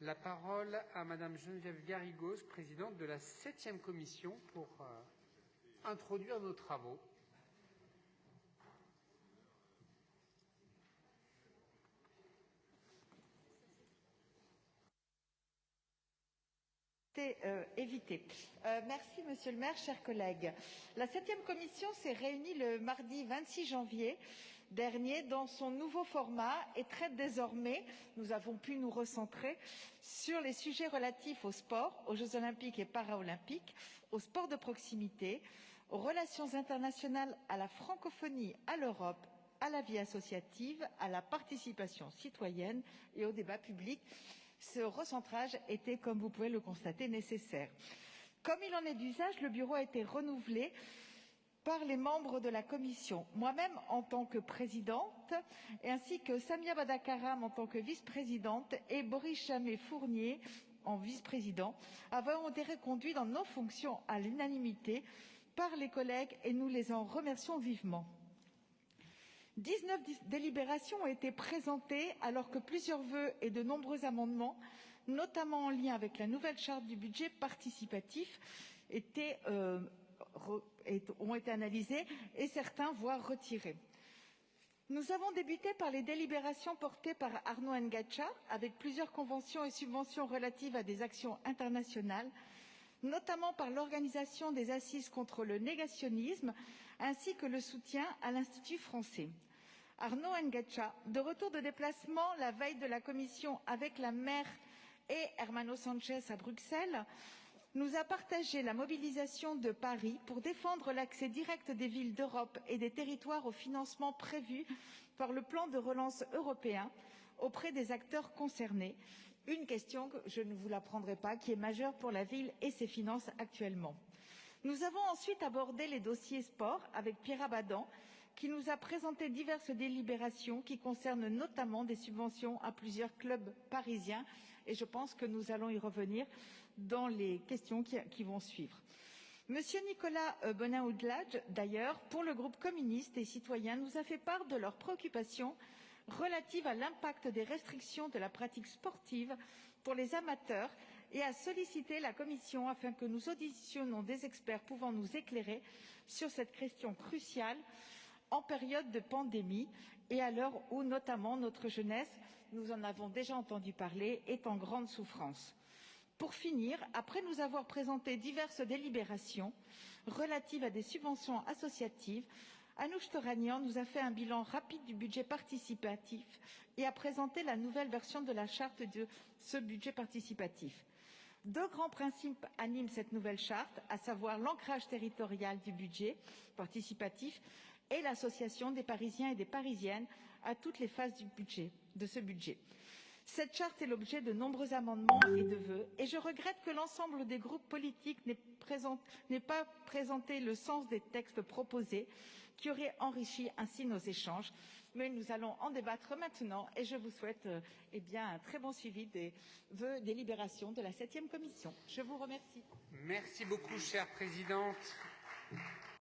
La parole à Madame Geneviève Garrigos, présidente de la 7e commission, pour introduire nos travaux. Éviter. Merci, Monsieur le maire, chers collègues. La 7e commission s'est réunie le mardi 26 janvier dernier dans son nouveau format et traite désormais, nous avons pu nous recentrer sur les sujets relatifs au sport, aux Jeux olympiques et paralympiques, au sport de proximité, aux relations internationales, à la francophonie, à l'Europe, à la vie associative, à la participation citoyenne et au débat public. Ce recentrage était, comme vous pouvez le constater, nécessaire. Comme il en est d'usage, le bureau a été renouvelé par les membres de la commission. Moi-même, en tant que présidente, ainsi que Samia Badakaram en tant que vice-présidente et Boris Chamet-Fournier en vice-président, avons été reconduits dans nos fonctions à l'unanimité par les collègues et nous les en remercions vivement. 19 délibérations ont été présentées alors que plusieurs vœux et de nombreux amendements, notamment en lien avec la nouvelle charte du budget participatif, ont été analysés et certains voire retirés. Nous avons débuté par les délibérations portées par Arnaud Ngacha avec plusieurs conventions et subventions relatives à des actions internationales, notamment par l'organisation des assises contre le négationnisme ainsi que le soutien à l'Institut français. Arnaud Ngacha, de retour de déplacement la veille de la commission avec la maire et Hermano Sanchez à Bruxelles, nous a partagé la mobilisation de Paris pour défendre l'accès direct des villes d'Europe et des territoires au financement prévu par le plan de relance européen auprès des acteurs concernés. Une question que je ne vous l'apprendrai pas, qui est majeure pour la ville et ses finances actuellement. Nous avons ensuite abordé les dossiers sport avec Pierre Abadan, qui nous a présenté diverses délibérations qui concernent notamment des subventions à plusieurs clubs parisiens et je pense que nous allons y revenir dans les questions qui vont suivre. Monsieur Nicolas Bonin-Oudladj, d'ailleurs, pour le groupe communiste et citoyen, nous a fait part de leurs préoccupations relatives à l'impact des restrictions de la pratique sportive pour les amateurs et a sollicité la Commission afin que nous auditionnions des experts pouvant nous éclairer sur cette question cruciale en période de pandémie et à l'heure où, notamment, notre jeunesse, nous en avons déjà entendu parler, est en grande souffrance. Pour finir, après nous avoir présenté diverses délibérations relatives à des subventions associatives, Anouche Toranian nous a fait un bilan rapide du budget participatif et a présenté la nouvelle version de la charte de ce budget participatif. Deux grands principes animent cette nouvelle charte, à savoir l'ancrage territorial du budget participatif et l'association des Parisiens et des Parisiennes à toutes les phases de ce budget. Cette charte est l'objet de nombreux amendements et de vœux, et je regrette que l'ensemble des groupes politiques n'aient pas présenté le sens des textes proposés, qui auraient enrichi ainsi nos échanges. Mais nous allons en débattre maintenant, et je vous souhaite un très bon suivi des vœux délibérations de la 7e commission. Je vous remercie. Merci beaucoup, chère présidente.